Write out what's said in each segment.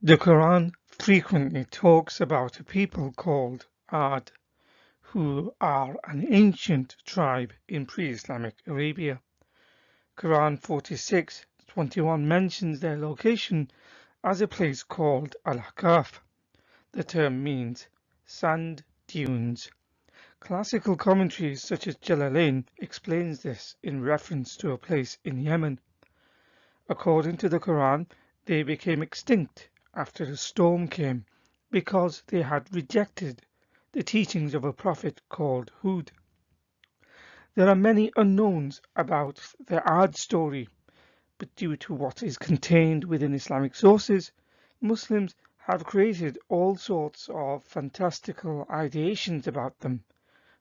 The Quran frequently talks about a people called Ad, who are an ancient tribe in pre-Islamic Arabia. Quran 46:21 mentions their location as a place called Al-Ahqaf. The term means sand dunes. Classical commentaries such as Jalalain explains this in reference to a place in Yemen. According to the Quran, they became extinct after a storm came because they had rejected the teachings of a prophet called Hud. There are many unknowns about the Ad story, but due to what is contained within Islamic sources, Muslims have created all sorts of fantastical ideations about them,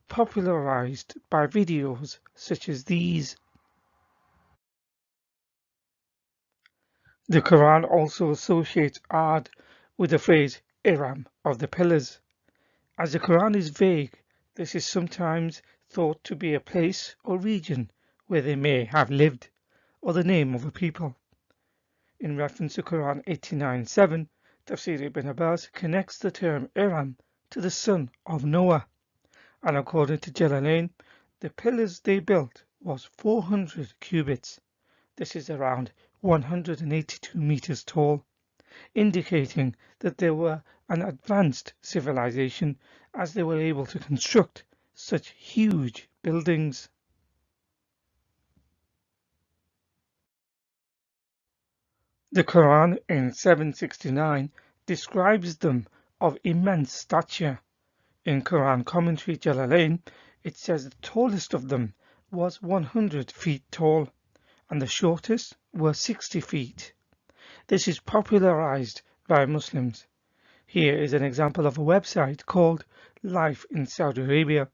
popularized by videos such as these. The Quran also associates Ad with the phrase Iram of the pillars. As the Quran is vague, this is sometimes thought to be a place or region where they may have lived, or the name of a people. In reference to Quran 89:7, Tafsir ibn Abbas connects the term Iram to the son of Noah, and according to Jalalain, the pillars they built was 400 cubits. This is around 182 meters tall, indicating that they were an advanced civilization as they were able to construct such huge buildings. The Quran in 769 describes them of immense stature. In Quran commentary Jalalain, it says the tallest of them was 100 feet tall, and the shortest were 60 feet. This is popularized by Muslims. Here is an example of a website called Life in Saudi Arabia.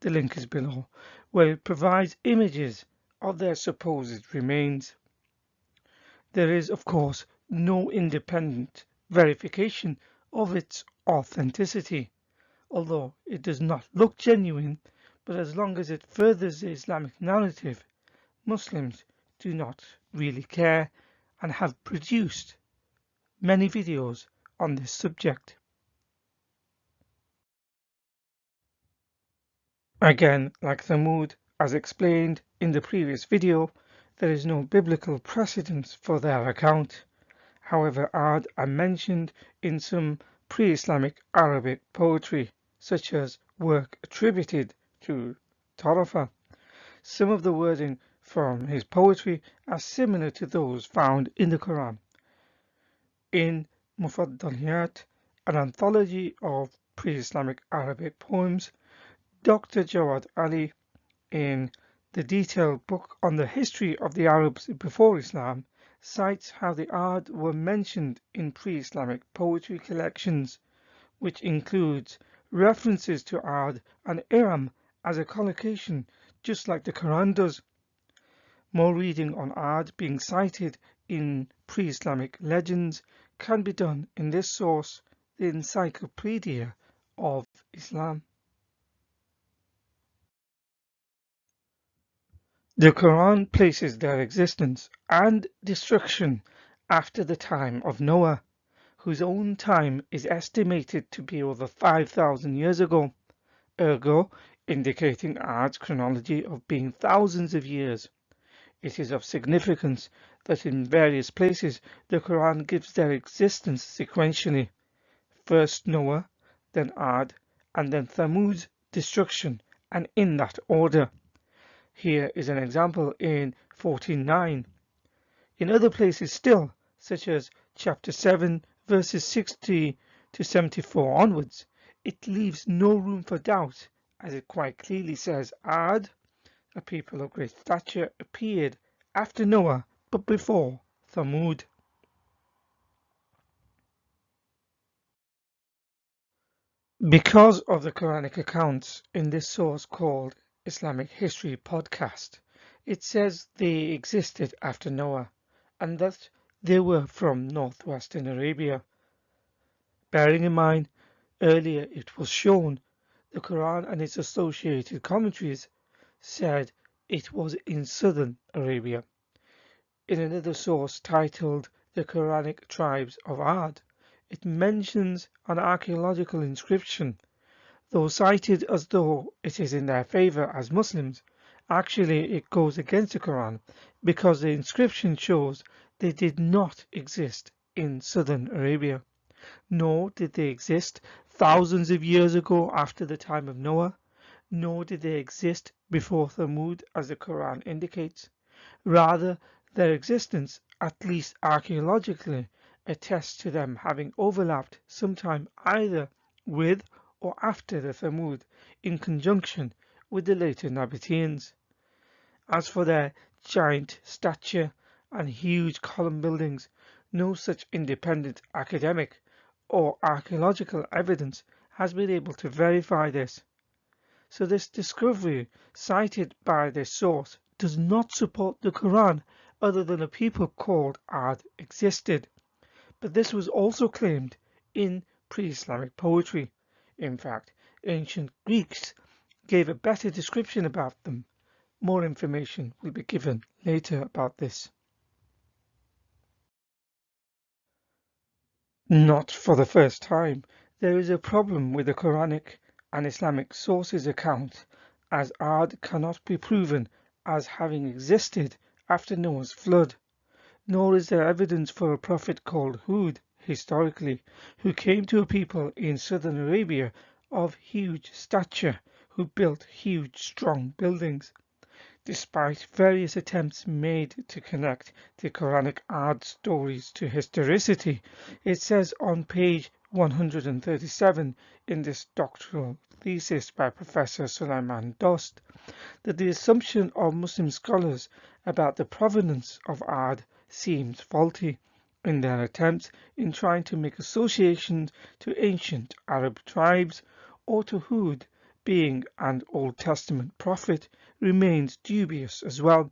The link is below, where it provides images of their supposed remains. There is, of course, no independent verification of its authenticity, although it does not look genuine, but as long as it furthers the Islamic narrative, Muslims do not really care and have produced many videos on this subject. Again, like Thamud, as explained in the previous video, there is no biblical precedence for their account. However, Ad are mentioned in some pre-Islamic Arabic poetry, such as work attributed to Tarafa. Some of the wording from his poetry are similar to those found in the Quran. In Mufaddaliyat, an anthology of pre-Islamic Arabic poems, Dr. Jawad Ali, in the detailed book on the history of the Arabs before Islam, cites how the Ad were mentioned in pre-Islamic poetry collections, which includes references to Ad and Iram as a collocation, just like the Quran does. More reading on Ad being cited in pre-Islamic legends can be done in this source, the Encyclopedia of Islam. The Quran places their existence and destruction after the time of Noah, whose own time is estimated to be over 5,000 years ago, ergo indicating Ad's chronology of being thousands of years. It is of significance that in various places the Quran gives their existence sequentially, first Noah, then Ad, and then Thamud's destruction, and in that order. Here is an example in 14:9. In other places still, such as chapter 7, verses 60 to 74 onwards, it leaves no room for doubt, as it quite clearly says Ad, a people of great stature, appeared after Noah but before Thamud. Because of the Quranic accounts in this source called Islamic History Podcast, it says they existed after Noah and that they were from northwestern Arabia. Bearing in mind, earlier it was shown the Quran and its associated commentaries said it was in southern Arabia. In another source titled The Quranic Tribes of Ad, it mentions an archaeological inscription. Though cited as though it is in their favor as Muslims, actually it goes against the Quran because the inscription shows they did not exist in southern Arabia, nor did they exist thousands of years ago after the time of Noah, nor did they exist before Thamud as the Quran indicates. Rather, their existence, at least archaeologically, attests to them having overlapped sometime either with or after the Thamud in conjunction with the later Nabateans. As for their giant stature and huge column buildings, no such independent academic or archaeological evidence has been able to verify this. So this discovery cited by this source does not support the Quran other than a people called Ad existed. But this was also claimed in pre-Islamic poetry. In fact, ancient Greeks gave a better description about them. More information will be given later about this. Not for the first time, there is a problem with the Quranic and Islamic sources account, as Ad cannot be proven as having existed after Noah's flood, nor is there evidence for a prophet called Hud, historically, who came to a people in southern Arabia of huge stature, who built huge strong buildings. Despite various attempts made to connect the Quranic Ad stories to historicity, it says on page 137 in this doctoral thesis by Professor Sulaiman Dost that the assumption of Muslim scholars about the provenance of Ad seems faulty in their attempts in trying to make associations to ancient Arab tribes or to Hud being an Old Testament prophet remains dubious as well.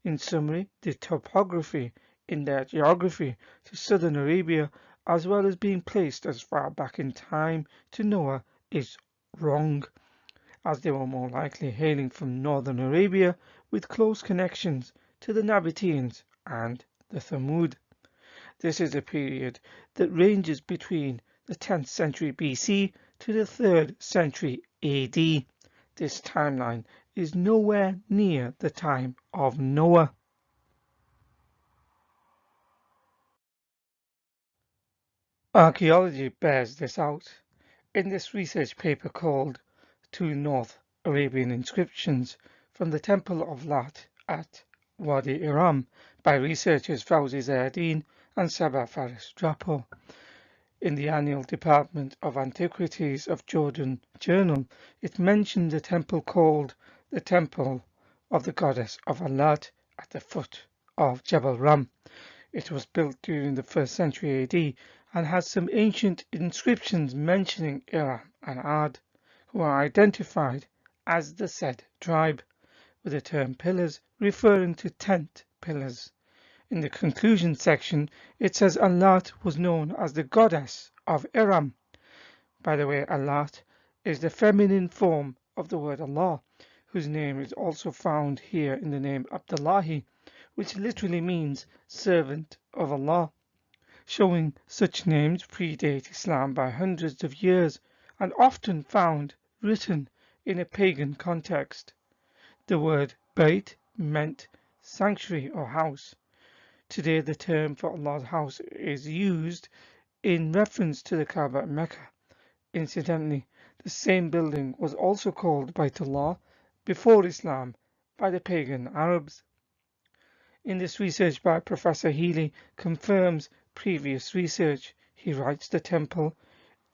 In summary, the topography in their geography to southern Arabia, as well as being placed as far back in time to Noah, is wrong, as they were more likely hailing from northern Arabia with close connections to the Nabateans and the Thamud. This is a period that ranges between the 10th century BC to the 3rd century AD. This timeline is nowhere near the time of Noah. Archaeology bears this out. In this research paper called Two North Arabian Inscriptions from the Temple of Lat at Wadi Iram by researchers Fawzi Zayadeen and Saba Faris Drapo, in the Annual Department of Antiquities of Jordan Journal, it mentioned a temple called the Temple of the Goddess of Alat at the foot of Jabal Ram. It was built during the 1st century AD and has some ancient inscriptions mentioning Iram and Ad, who are identified as the said tribe, with the term pillars referring to tent pillars. In the conclusion section, it says Alat was known as the goddess of Iram. By the way, Alat is the feminine form of the word Allah, whose name is also found here in the name Abdullahi, which literally means servant of Allah, showing such names predate Islam by hundreds of years and often found written in a pagan context. The word Bayt meant sanctuary or house. Today the term for Allah's house is used in reference to the Kaaba at Mecca. Incidentally, the same building was also called Baytullah before Islam by the pagan Arabs. In this research by Professor Healy confirms previous research. He writes the temple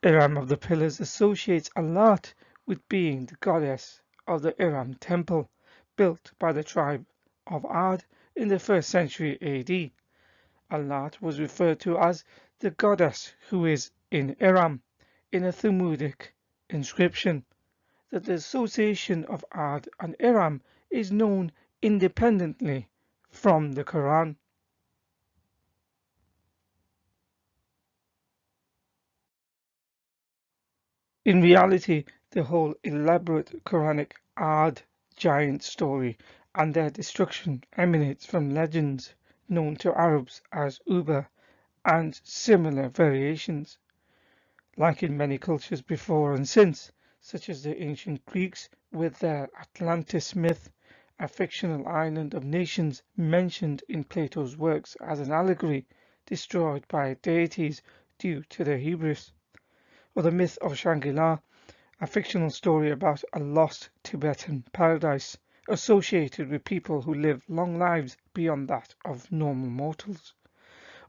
Iram of the Pillars associates Alat with being the goddess of the Iram temple built by the tribe of Ad in the 1st century AD. Alat was referred to as the goddess who is in Iram in a Thamudic inscription. That the association of Ad and Iram is known independently from the Quran. In reality, the whole elaborate Quranic Ad giant story and their destruction emanates from legends known to Arabs as Uba and similar variations. Like in many cultures before and since, such as the ancient Greeks with their Atlantis myth, a fictional island of nations mentioned in Plato's works as an allegory destroyed by deities due to their hubris, or the myth of Shangri-La, a fictional story about a lost Tibetan paradise associated with people who live long lives beyond that of normal mortals,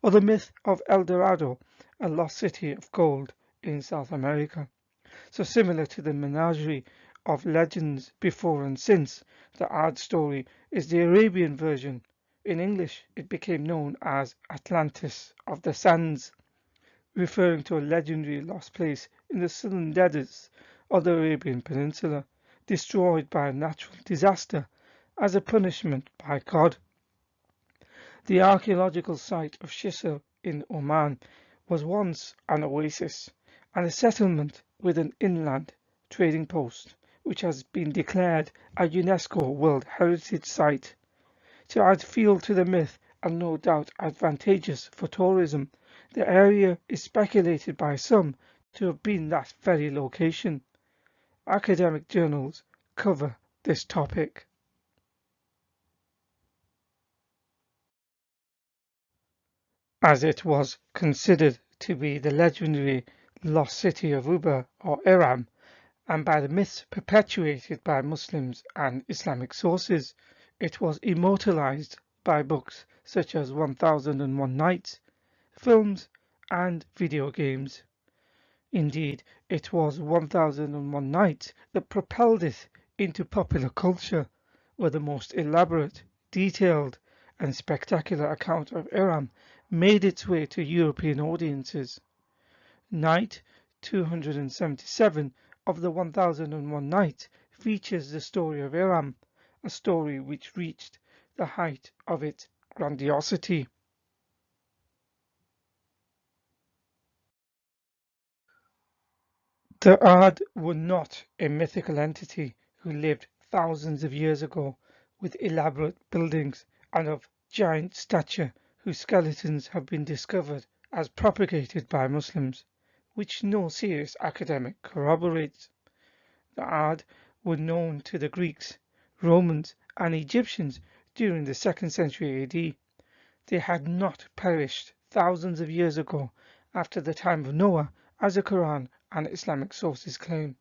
or the myth of El Dorado, a lost city of gold in South America. So similar to the menagerie of legends before and since, the Ad story is the Arabian version. In English, it became known as Atlantis of the Sands, referring to a legendary lost place in the southern deserts of the Arabian Peninsula, destroyed by a natural disaster as a punishment by God. The archaeological site of Shisar in Oman was once an oasis and a settlement with an inland trading post, which has been declared a UNESCO World Heritage Site. To add fuel to the myth, and no doubt advantageous for tourism, the area is speculated by some to have been that very location. Academic journals cover this topic. As it was considered to be the legendary lost city of Uba or Iram, and by the myths perpetuated by Muslims and Islamic sources, it was immortalized by books such as 1001 Nights, films, and video games. Indeed, it was 1001 Nights that propelled it into popular culture, where the most elaborate, detailed, and spectacular account of Iram made its way to European audiences. Night 277 of the 1001 Nights features the story of Iram, a story which reached the height of its grandiosity. The Ad were not a mythical entity who lived thousands of years ago with elaborate buildings and of giant stature whose skeletons have been discovered as propagated by Muslims, which no serious academic corroborates. The Ad were known to the Greeks, Romans, and Egyptians during the 2nd century AD. They had not perished thousands of years ago after the time of Noah, as the Quran and Islamic sources claim.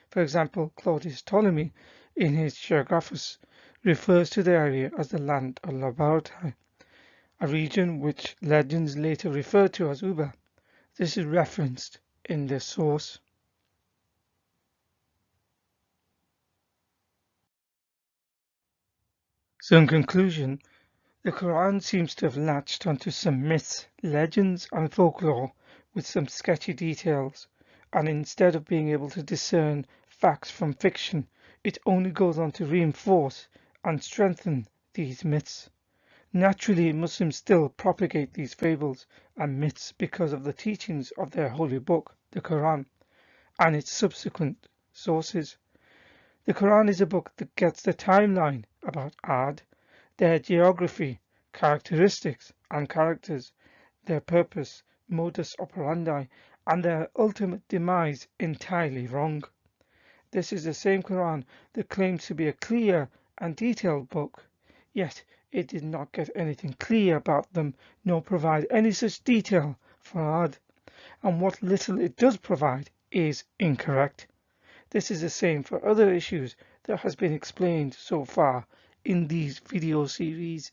For example, Claudius Ptolemy, in his Geographus, refers to the area as the land of Labartae, a region which legends later refer to as Uba. This is referenced in this source. So in conclusion, the Quran seems to have latched onto some myths, legends, and folklore with some sketchy details, and instead of being able to discern facts from fiction, it only goes on to reinforce and strengthen these myths. Naturally, Muslims still propagate these fables and myths because of the teachings of their holy book, the Quran, and its subsequent sources. The Quran is a book that gets the timeline about Ad, their geography, characteristics and characters, their purpose, modus operandi, and their ultimate demise entirely wrong. This is the same Quran that claims to be a clear and detailed book, yet it did not get anything clear about them nor provide any such detail for Ad, and what little it does provide is incorrect. This is the same for other issues that has been explained so far in these video series.